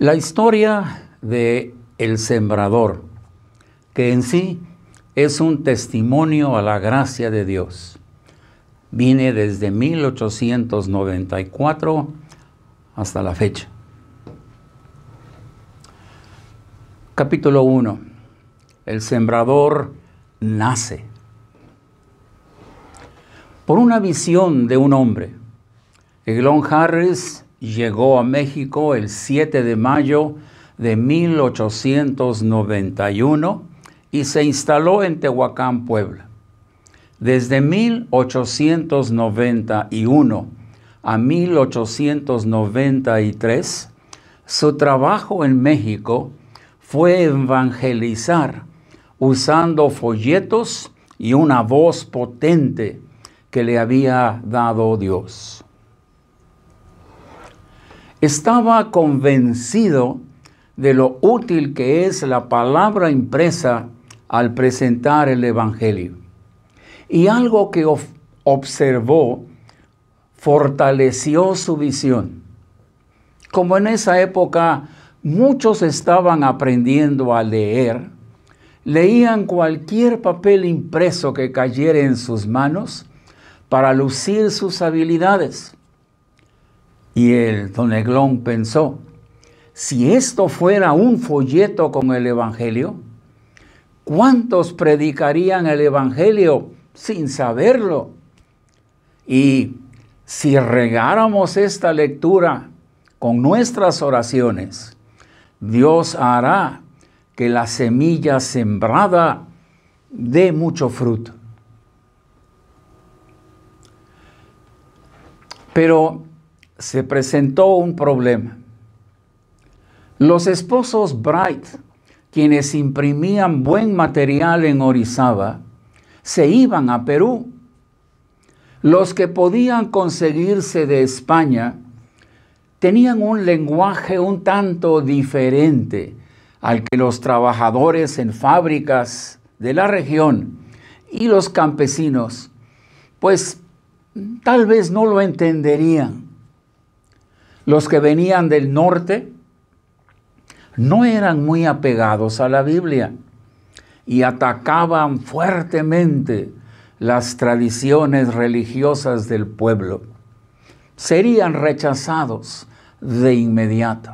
La historia de El Sembrador, que en sí es un testimonio a la gracia de Dios, viene desde 1894 hasta la fecha. Capítulo 1. El sembrador nace. Por una visión de un hombre, Eglon Harris llegó a México el 7 de mayo de 1891 y se instaló en Tehuacán, Puebla. Desde 1891 a 1893, su trabajo en México fue evangelizar usando folletos y una voz potente que le había dado Dios. Estaba convencido de lo útil que es la palabra impresa al presentar el Evangelio. Y algo que observó fortaleció su visión. Como en esa época muchos estaban aprendiendo a leer, leían cualquier papel impreso que cayera en sus manos para lucir sus habilidades. Y don Eglon pensó, si esto fuera un folleto con el Evangelio, ¿cuántos predicarían el Evangelio sin saberlo? Y si regáramos esta lectura con nuestras oraciones, Dios hará que la semilla sembrada dé mucho fruto. Pero se presentó un problema. Los esposos Bright, quienes imprimían buen material en Orizaba, se iban a Perú. Los que podían conseguirse de España tenían un lenguaje un tanto diferente al que los trabajadores en fábricas de la región y los campesinos, pues tal vez no lo entenderían. Los que venían del norte no eran muy apegados a la Biblia y atacaban fuertemente las tradiciones religiosas del pueblo. Serían rechazados de inmediato.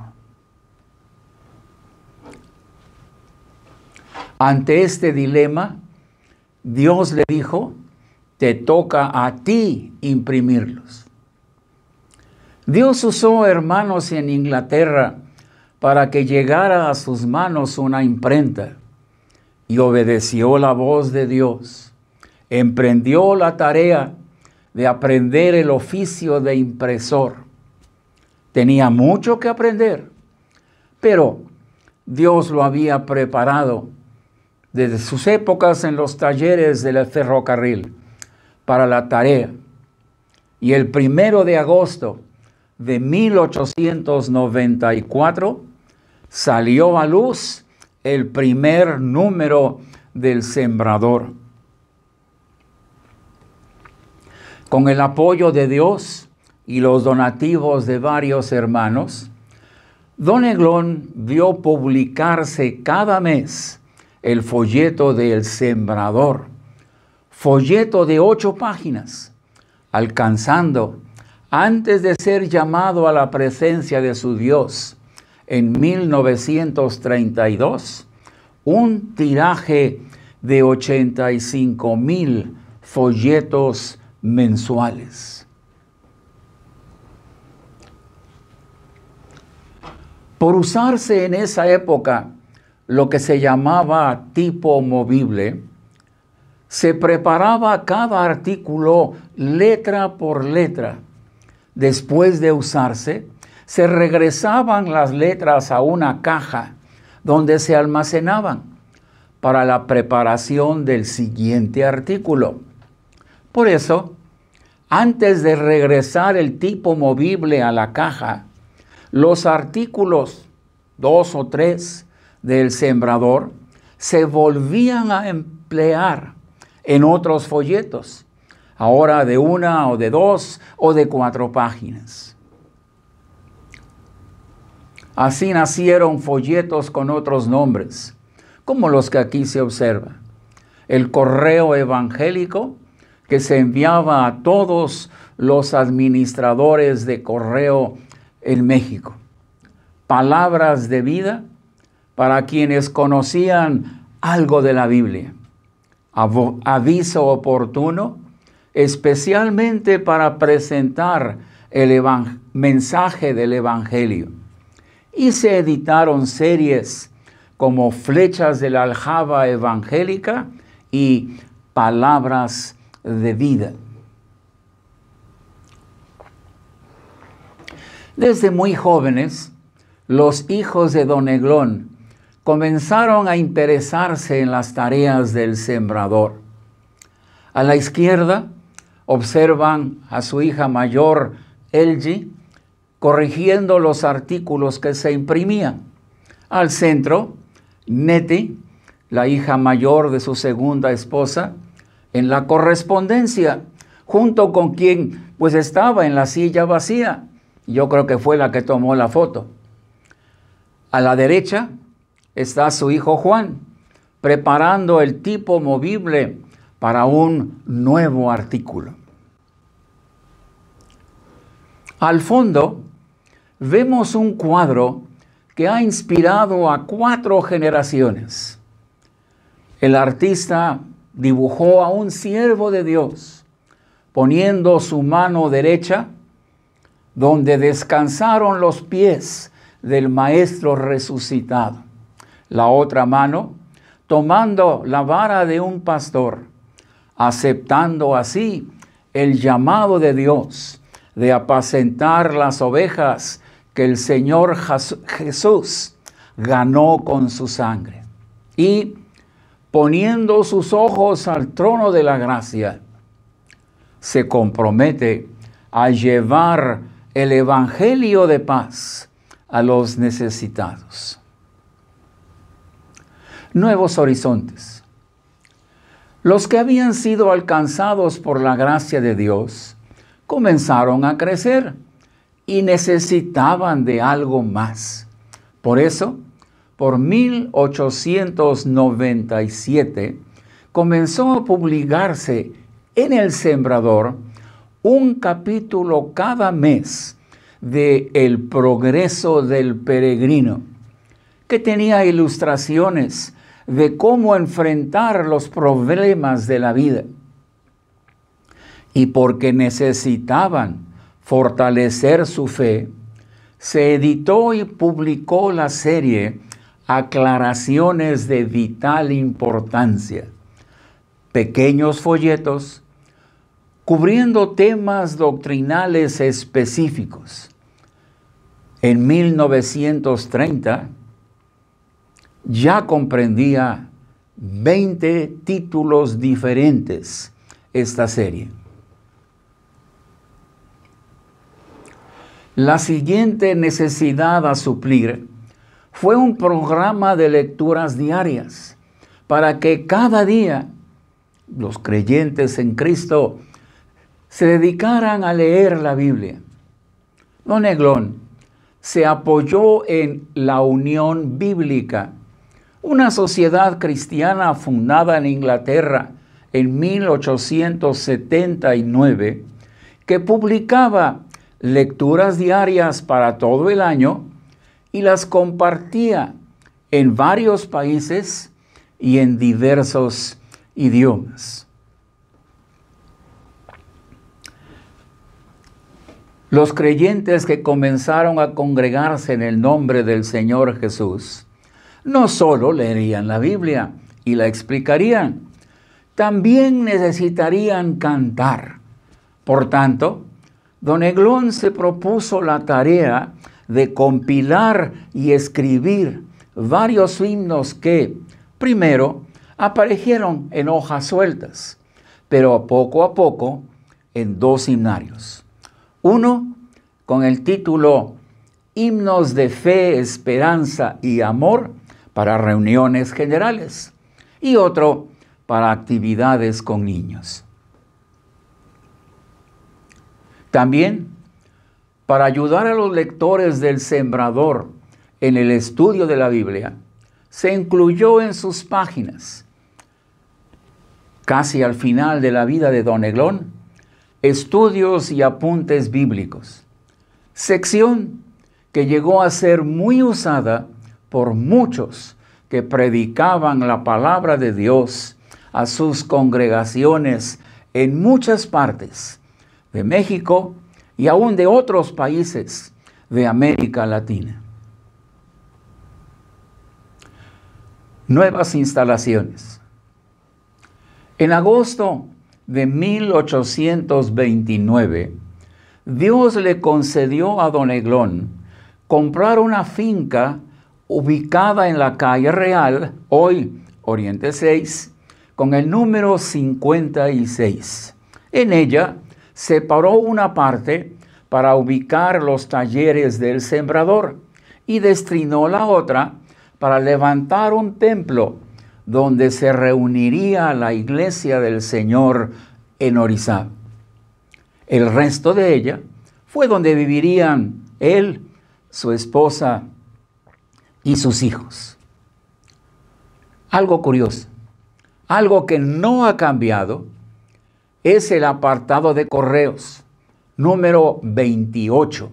Ante este dilema, Dios le dijo, te toca a ti imprimirlos. Dios usó hermanos en Inglaterra para que llegara a sus manos una imprenta y obedeció la voz de Dios. Emprendió la tarea de aprender el oficio de impresor. Tenía mucho que aprender, pero Dios lo había preparado desde sus épocas en los talleres del ferrocarril para la tarea. Y el 1 de agosto de 1894 salió a luz el primer número del Sembrador. Con el apoyo de Dios y los donativos de varios hermanos, don Eglon vio publicarse cada mes el folleto del Sembrador, folleto de 8 páginas, alcanzando, antes de ser llamado a la presencia de su Dios en 1932, un tiraje de 85,000 folletos mensuales. Por usarse en esa época lo que se llamaba tipo movible, se preparaba cada artículo letra por letra. Después de usarse, se regresaban las letras a una caja donde se almacenaban para la preparación del siguiente artículo. Por eso, antes de regresar el tipo movible a la caja, los artículos 2 o 3 del Sembrador se volvían a emplear en otros folletos, ahora de 1 o de 2 o de 4 páginas. Así nacieron folletos con otros nombres, como los que aquí se observan. El correo evangélico, que se enviaba a todos los administradores de correo en México. Palabras de vida para quienes conocían algo de la Biblia. Aviso oportuno, especialmente para presentar el mensaje del Evangelio. Y se editaron series como Flechas de la Aljaba Evangélica y Palabras de Vida. Desde muy jóvenes, los hijos de don Eglón comenzaron a interesarse en las tareas del sembrador. A la izquierda observan a su hija mayor, Elgie, corrigiendo los artículos que se imprimían. Al centro, Nettie, la hija mayor de su segunda esposa, en la correspondencia, junto con quien pues estaba en la silla vacía. Yo creo que fue la que tomó la foto. A la derecha está su hijo Juan, preparando el tipo movible para un nuevo artículo. Al fondo vemos un cuadro que ha inspirado a 4 generaciones. El artista dibujó a un siervo de Dios, poniendo su mano derecha donde descansaron los pies del Maestro resucitado. La otra mano tomando la vara de un pastor, aceptando así el llamado de Dios de apacentar las ovejas que el Señor Jesús ganó con su sangre. Y poniendo sus ojos al trono de la gracia, se compromete a llevar el evangelio de paz a los necesitados. Nuevos horizontes. Los que habían sido alcanzados por la gracia de Dios comenzaron a crecer y necesitaban de algo más. Por eso, por 1897, comenzó a publicarse en El Sembrador un capítulo cada mes de El Progreso del Peregrino, que tenía ilustraciones de cómo enfrentar los problemas de la vida. Y porque necesitaban fortalecer su fe, se editó y publicó la serie Aclaraciones de Vital Importancia, pequeños folletos cubriendo temas doctrinales específicos. En 1930 ya comprendía 20 títulos diferentes esta serie. La siguiente necesidad a suplir fue un programa de lecturas diarias para que cada día los creyentes en Cristo se dedicaran a leer la Biblia. Don Eglón se apoyó en la Unión Bíblica, una sociedad cristiana fundada en Inglaterra en 1879, que publicaba lecturas diarias para todo el año y las compartía en varios países y en diversos idiomas. Los creyentes que comenzaron a congregarse en el nombre del Señor Jesús no solo leerían la Biblia y la explicarían, también necesitarían cantar. Por tanto, don Eglón se propuso la tarea de compilar y escribir varios himnos que, primero, aparecieron en hojas sueltas, pero poco a poco en 2 himnarios. Uno con el título Himnos de Fe, Esperanza y Amor para reuniones generales y otro para actividades con niños. También para ayudar a los lectores del Sembrador en el estudio de la Biblia, se incluyó en sus páginas, casi al final de la vida de don Eglón, estudios y apuntes bíblicos, sección que llegó a ser muy usada por muchos que predicaban la palabra de Dios a sus congregaciones en muchas partes de México y aún de otros países de América Latina. Nuevas instalaciones. En agosto de 1829, Dios le concedió a don Eglón comprar una finca ubicada en la calle Real, hoy Oriente 6, con el número 56. En ella separó una parte para ubicar los talleres del sembrador y destinó la otra para levantar un templo donde se reuniría la iglesia del Señor en Orizaba. El resto de ella fue donde vivirían él, su esposa y sus hijos. Algo curioso, algo que no ha cambiado, es el apartado de correos número 28,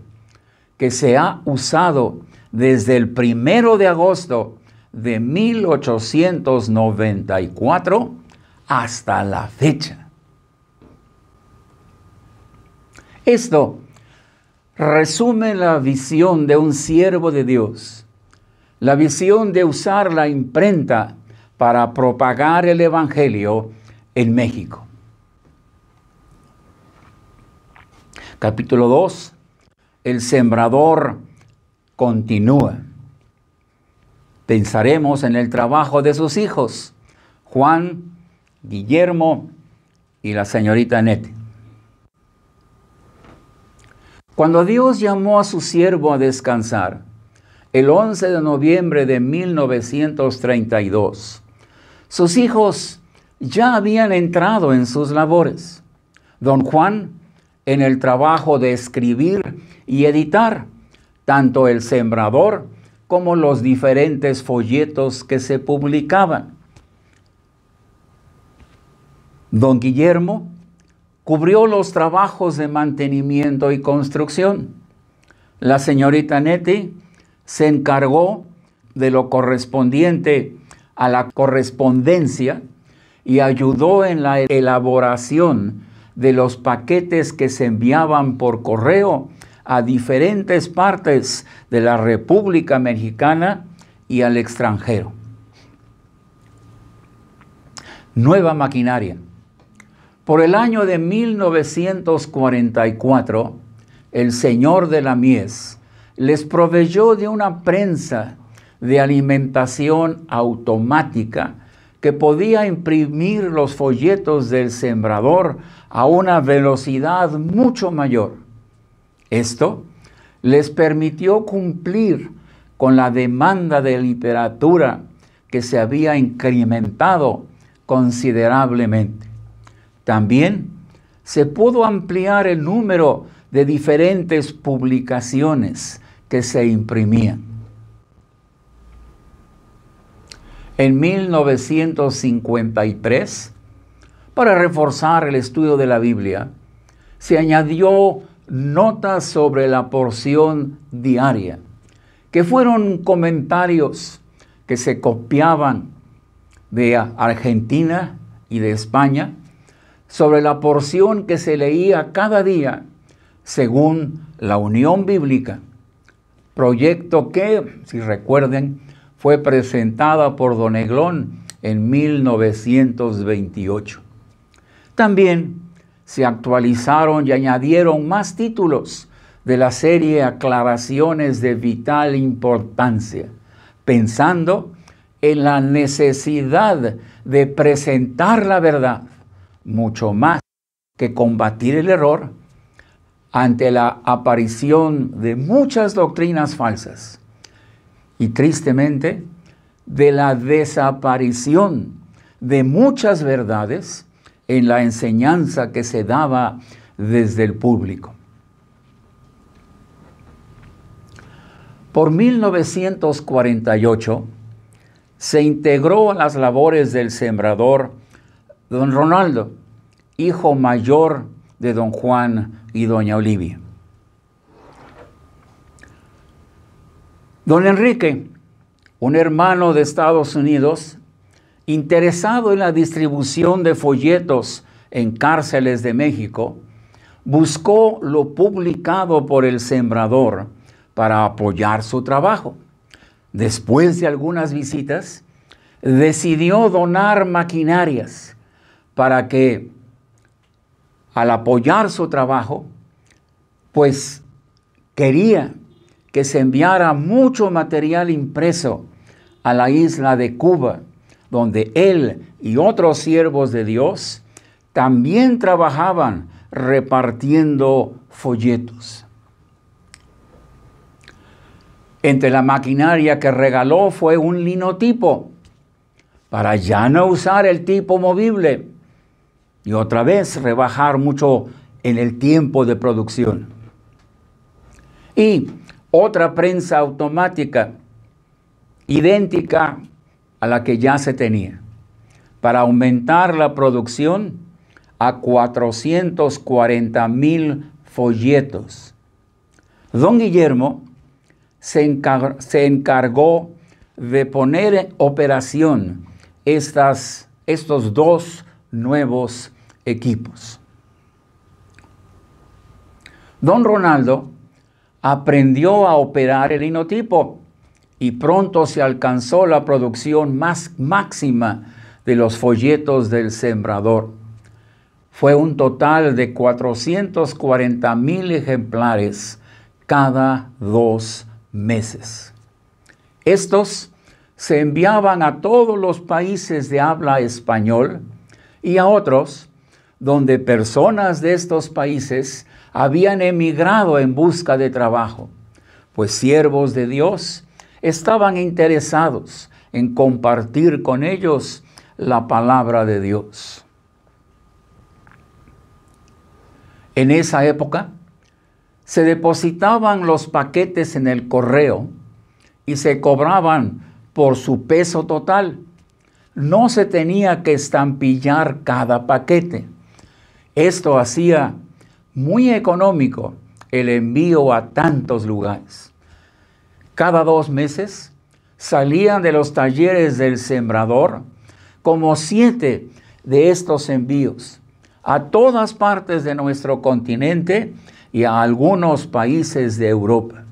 que se ha usado desde el 1 de agosto de 1894 hasta la fecha. Esto resume la visión de un siervo de Dios, la visión de usar la imprenta para propagar el Evangelio en México. Capítulo 2. El sembrador continúa. Pensaremos en el trabajo de sus hijos, Juan, Guillermo y la señorita Nete. Cuando Dios llamó a su siervo a descansar, el 11 de noviembre de 1932, sus hijos ya habían entrado en sus labores. Don Juan en el trabajo de escribir y editar tanto el sembrador como los diferentes folletos que se publicaban. Don Guillermo cubrió los trabajos de mantenimiento y construcción. La señorita Neti se encargó de lo correspondiente a la correspondencia y ayudó en la elaboración de los paquetes que se enviaban por correo a diferentes partes de la República Mexicana y al extranjero. Nueva maquinaria. Por el año de 1944, el señor de la mies les proveyó de una prensa de alimentación automática que podía imprimir los folletos del sembrador a una velocidad mucho mayor. Esto les permitió cumplir con la demanda de literatura que se había incrementado considerablemente. También se pudo ampliar el número de diferentes publicaciones que se imprimían. En 1953, para reforzar el estudio de la Biblia, se añadió notas sobre la porción diaria, que fueron comentarios que se copiaban de Argentina y de España sobre la porción que se leía cada día según la Unión Bíblica, proyecto que, si recuerden, fue presentada por don Eglón en 1928. También se actualizaron y añadieron más títulos de la serie Aclaraciones de Vital Importancia, pensando en la necesidad de presentar la verdad, mucho más que combatir el error ante la aparición de muchas doctrinas falsas y, tristemente, de la desaparición de muchas verdades en la enseñanza que se daba desde el público. Por 1948 se integró a las labores del sembrador don Ronaldo, hijo mayor de don Juan y doña Olivia. Don Enrique, un hermano de Estados Unidos, interesado en la distribución de folletos en cárceles de México, buscó lo publicado por el sembrador para apoyar su trabajo. Después de algunas visitas, decidió donar maquinarias para que, al apoyar su trabajo, pues quería que se enviara mucho material impreso a la isla de Cuba, donde él y otros siervos de Dios también trabajaban repartiendo folletos. Entre la maquinaria que regaló fue un linotipo, para ya no usar el tipo movible y otra vez rebajar mucho en el tiempo de producción. Y otra prensa automática, idéntica a la que ya se tenía, para aumentar la producción a 440,000 folletos. Don Guillermo se encargó de poner en operación estos dos nuevos equipos. Don Ronaldo aprendió a operar el linotipo y pronto se alcanzó la producción máxima de los folletos del sembrador. Fue un total de 440,000 ejemplares cada 2 meses. Estos se enviaban a todos los países de habla español y a otros donde personas de estos países habían emigrado en busca de trabajo, pues siervos de Dios estaban interesados en compartir con ellos la palabra de Dios. En esa época se depositaban los paquetes en el correo y se cobraban por su peso total. No se tenía que estampillar cada paquete. Esto hacía muy económico el envío a tantos lugares. Cada 2 meses salían de los talleres del sembrador como 7 de estos envíos a todas partes de nuestro continente y a algunos países de Europa.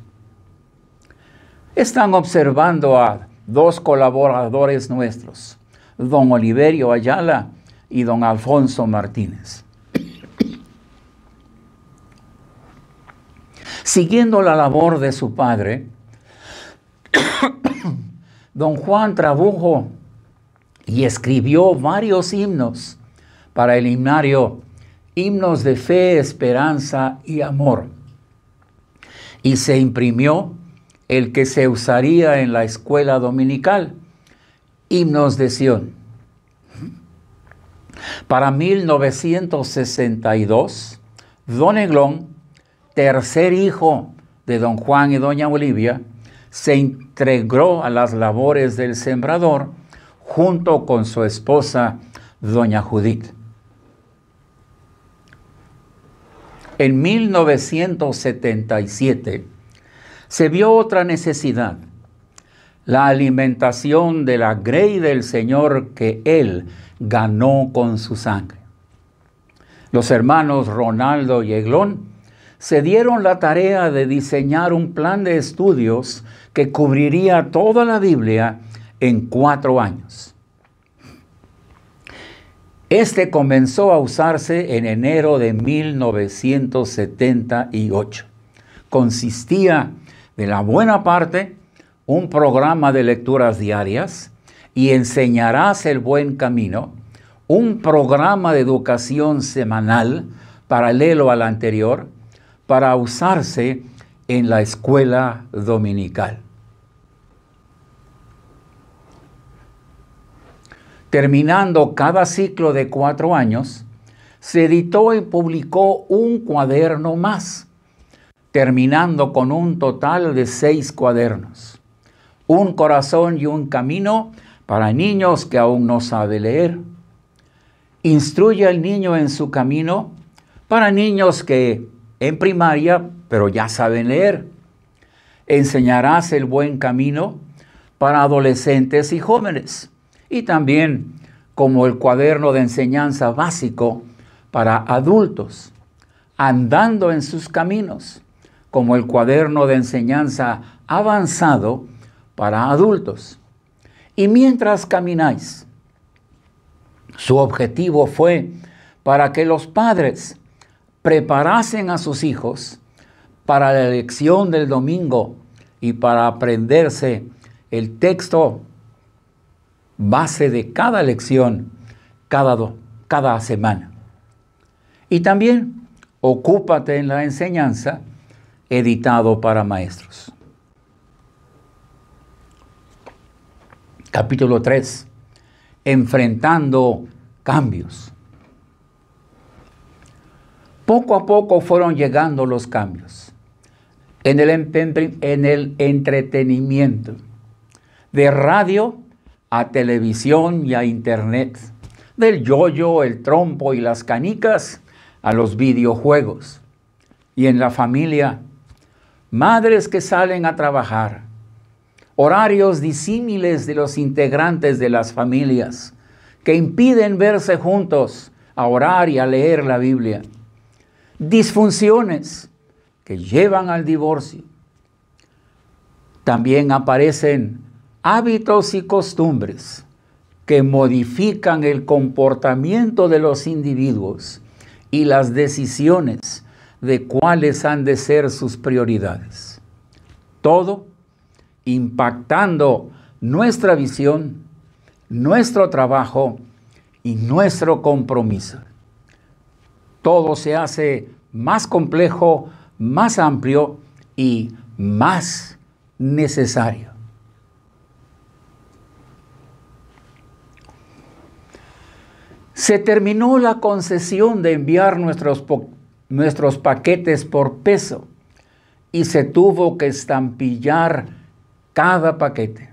Están observando a 2 colaboradores nuestros, don Oliverio Ayala y don Alfonso Martínez. Siguiendo la labor de su padre, don Juan tradujo y escribió varios himnos para el himnario Himnos de Fe, Esperanza y Amor. Y se imprimió el que se usaría en la escuela dominical, Himnos de Sión. Para 1962, don Eglón, tercer hijo de don Juan y doña Olivia, se integró a las labores del sembrador junto con su esposa, doña Judith. En 1977 se vio otra necesidad, la alimentación de la grey del Señor que Él ganó con su sangre. Los hermanos Ronaldo y Eglón se dieron la tarea de diseñar un plan de estudios que cubriría toda la Biblia en 4 años. Este comenzó a usarse en enero de 1978. Consistía de la buena parte un programa de lecturas diarias y enseñarás el buen camino, un programa de educación semanal paralelo al anterior para usarse en la escuela dominical. Terminando cada ciclo de 4 años, se editó y publicó un cuaderno más terminando con un total de 6 cuadernos. Un corazón y un camino para niños que aún no saben leer. Instruye al niño en su camino para niños que en primaria, pero ya saben leer. Enseñarás el buen camino para adolescentes y jóvenes. Y también como el cuaderno de enseñanza básico para adultos, andando en sus caminos, como el cuaderno de enseñanza avanzado para adultos. Y mientras camináis, su objetivo fue para que los padres preparasen a sus hijos para la lección del domingo y para aprenderse el texto base de cada lección cada semana. Y también ocúpate en la enseñanza, editado para maestros. Capítulo 3. Enfrentando cambios. Poco a poco fueron llegando los cambios en el entretenimiento, de radio a televisión y a internet, del yoyo, el trompo y las canicas a los videojuegos. Y en la familia, madres que salen a trabajar, horarios disímiles de los integrantes de las familias que impiden verse juntos a orar y a leer la Biblia, disfunciones que llevan al divorcio. También aparecen hábitos y costumbres que modifican el comportamiento de los individuos y las decisiones de cuáles han de ser sus prioridades. Todo impactando nuestra visión, nuestro trabajo y nuestro compromiso. Todo se hace más complejo, más amplio y más necesario. Se terminó la concesión de enviar nuestros paquetes por peso y se tuvo que estampillar cada paquete.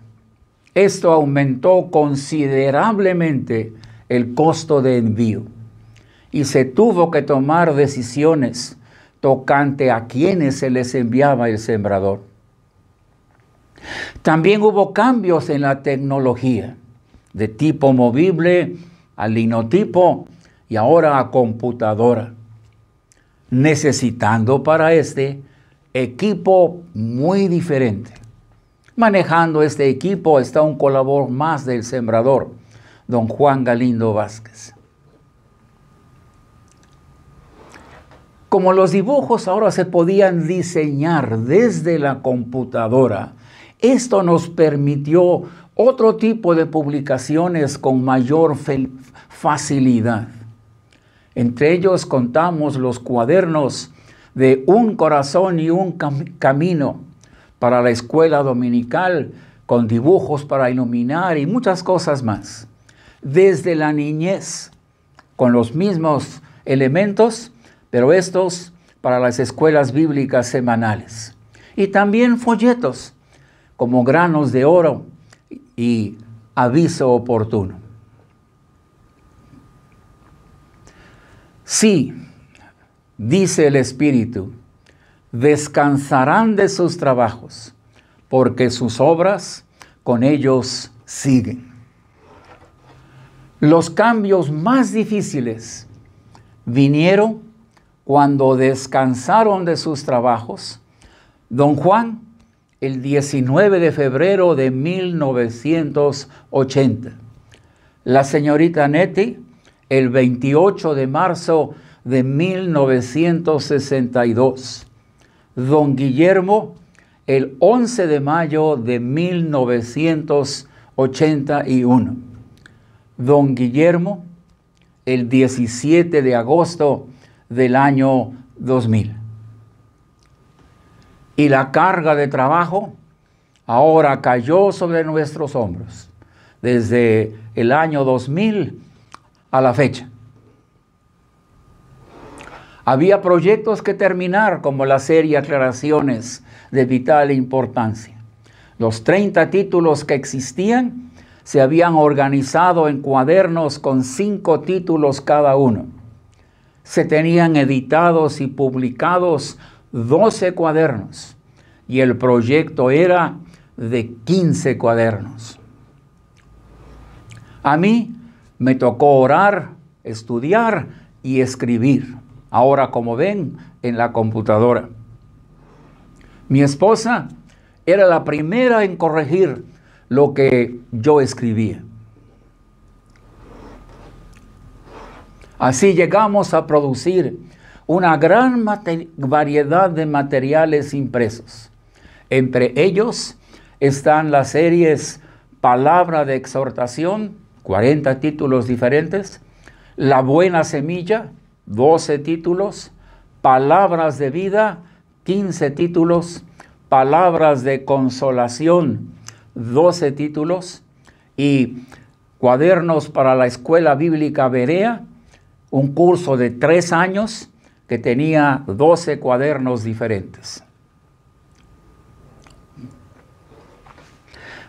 Esto aumentó considerablemente el costo de envío y se tuvo que tomar decisiones tocante a quienes se les enviaba el sembrador. También hubo cambios en la tecnología, de tipo movible a linotipo y ahora a computadora, necesitando para este equipo muy diferente. Manejando este equipo está un colaborador más del sembrador, don Juan Galindo Vázquez. Como los dibujos ahora se podían diseñar desde la computadora, esto nos permitió otro tipo de publicaciones con mayor facilidad. Entre ellos contamos los cuadernos de Un Corazón y un Camino para la escuela dominical, con dibujos para iluminar y muchas cosas más. Desde la niñez, con los mismos elementos, pero estos para las escuelas bíblicas semanales. Y también folletos, como Granos de Oro y Aviso Oportuno. Sí, dice el Espíritu, descansarán de sus trabajos, porque sus obras con ellos siguen. Los cambios más difíciles vinieron cuando descansaron de sus trabajos. Don Juan, el 19 de febrero de 1980. La señorita Nettie, el 28 de marzo de 1962. Don Guillermo, el 11 de mayo de 1981. Don Guillermo, el 17 de agosto del año 2000. Y la carga de trabajo ahora cayó sobre nuestros hombros desde el año 2000 a la fecha. Había proyectos que terminar, como la serie Aclaraciones de vital importancia. Los 30 títulos que existían se habían organizado en cuadernos con 5 títulos cada uno. Se tenían editados y publicados 12 cuadernos y el proyecto era de 15 cuadernos. A mí me tocó orar, estudiar y escribir. Ahora, como ven, en la computadora. Mi esposa era la primera en corregir lo que yo escribía. Así llegamos a producir una gran variedad de materiales impresos. Entre ellos están las series Palabra de Exhortación, 40 títulos diferentes, La Buena Semilla, 12 títulos, Palabras de Vida, 15 títulos, Palabras de Consolación, 12 títulos, y Cuadernos para la Escuela Bíblica Berea, un curso de 3 años que tenía 12 cuadernos diferentes.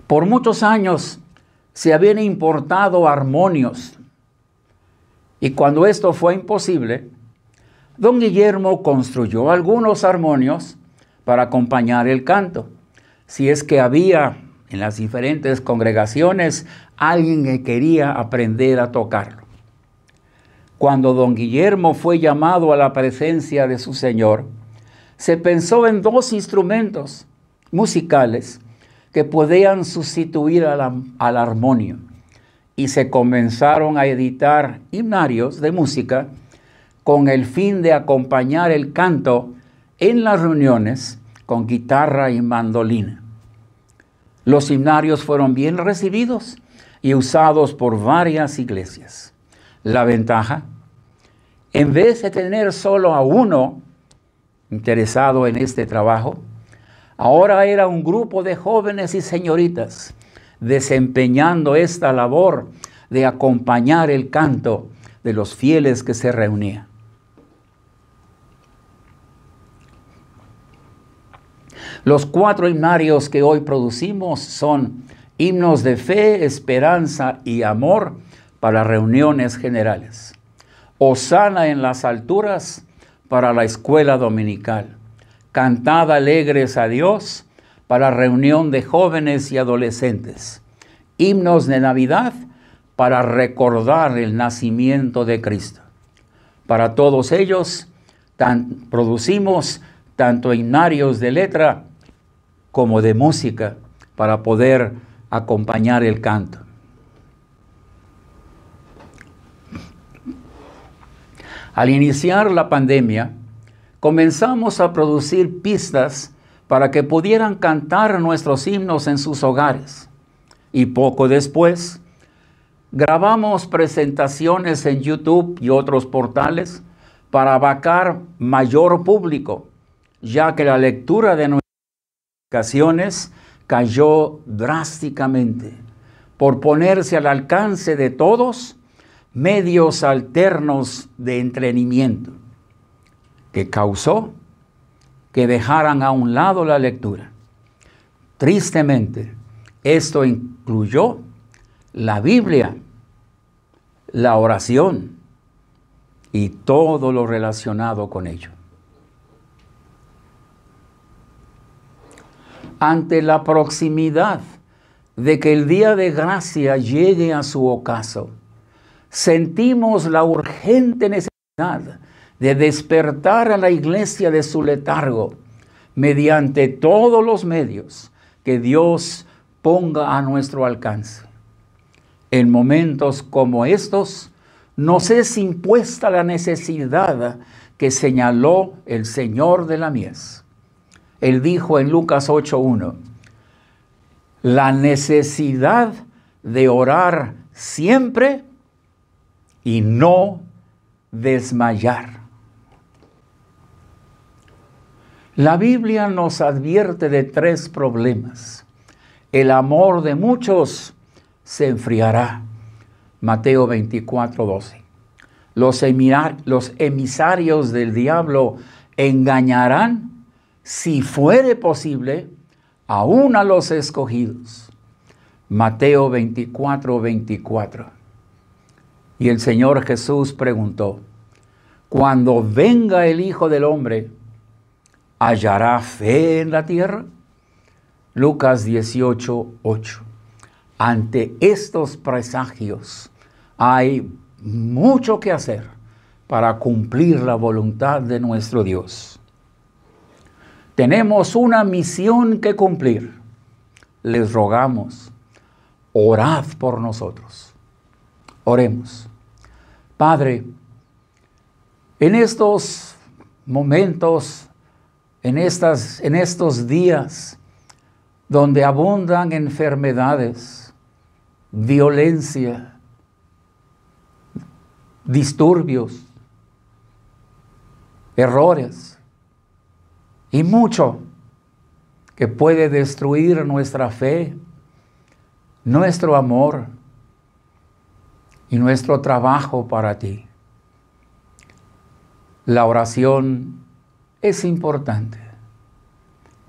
Por muchos años se habían importado armonios, y cuando esto fue imposible, don Guillermo construyó algunos armonios para acompañar el canto, si es que había en las diferentes congregaciones alguien que quería aprender a tocarlo. Cuando don Guillermo fue llamado a la presencia de su Señor, se pensó en 2 instrumentos musicales que podían sustituir al armonio, y se comenzaron a editar himnarios de música con el fin de acompañar el canto en las reuniones con guitarra y mandolina. Los himnarios fueron bien recibidos y usados por varias iglesias. La ventaja, en vez de tener solo a uno interesado en este trabajo, ahora era un grupo de jóvenes y señoritas desempeñando esta labor de acompañar el canto de los fieles que se reunían. Los 4 himnarios que hoy producimos son himnos de fe, esperanza y amor para reuniones generales. Hosana en las alturas para la escuela dominical. Cantad alegres a Dios para reunión de jóvenes y adolescentes. Himnos de Navidad para recordar el nacimiento de Cristo. Para todos ellos producimos tanto himnarios de letra como de música para poder acompañar el canto. Al iniciar la pandemia, comenzamos a producir pistas para que pudieran cantar nuestros himnos en sus hogares. Y poco después, grabamos presentaciones en YouTube y otros portales para abarcar mayor público, ya que la lectura de nuestras publicaciones cayó drásticamente por ponerse al alcance de todos medios alternos de entretenimiento, que causó que dejaran a un lado la lectura. Tristemente, esto incluyó la Biblia, la oración y todo lo relacionado con ello. Ante la proximidad de que el día de gracia llegue a su ocaso, sentimos la urgente necesidad de despertar a la iglesia de su letargo mediante todos los medios que Dios ponga a nuestro alcance. En momentos como estos, nos es impuesta la necesidad que señaló el Señor de la mies. Él dijo en Lucas 8:1, la necesidad de orar siempre y no desmayar. La Biblia nos advierte de 3 problemas. El amor de muchos se enfriará. Mateo 24:12. los emisarios del diablo engañarán, si fuere posible, aún a los escogidos. Mateo 24, 24. Y el Señor Jesús preguntó: cuando venga el Hijo del Hombre, ¿hallará fe en la tierra? Lucas 18, 8. Ante estos presagios hay mucho que hacer para cumplir la voluntad de nuestro Dios. Tenemos una misión que cumplir. Les rogamos, orad por nosotros. Oremos. Padre, en estos momentos, en estos días donde abundan enfermedades, violencia, disturbios, errores y mucho que puede destruir nuestra fe, nuestro amor y nuestro trabajo para ti. La oración es importante,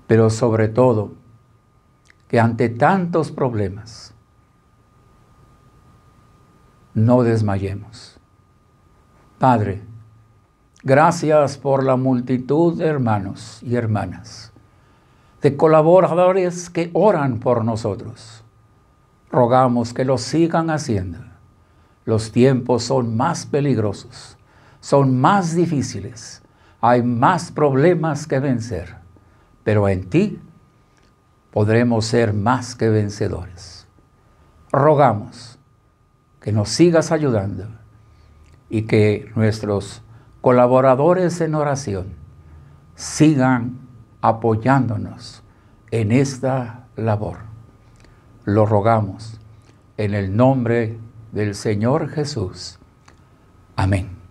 pero sobre todo que ante tantos problemas no desmayemos. Padre, gracias por la multitud de hermanos y hermanas, de colaboradores que oran por nosotros. Rogamos que lo sigan haciendo. Los tiempos son más peligrosos, son más difíciles, hay más problemas que vencer, pero en ti podremos ser más que vencedores. Rogamos que nos sigas ayudando y que nuestros colaboradores en oración sigan apoyándonos en esta labor. Lo rogamos en el nombre del Señor Jesús. Amén.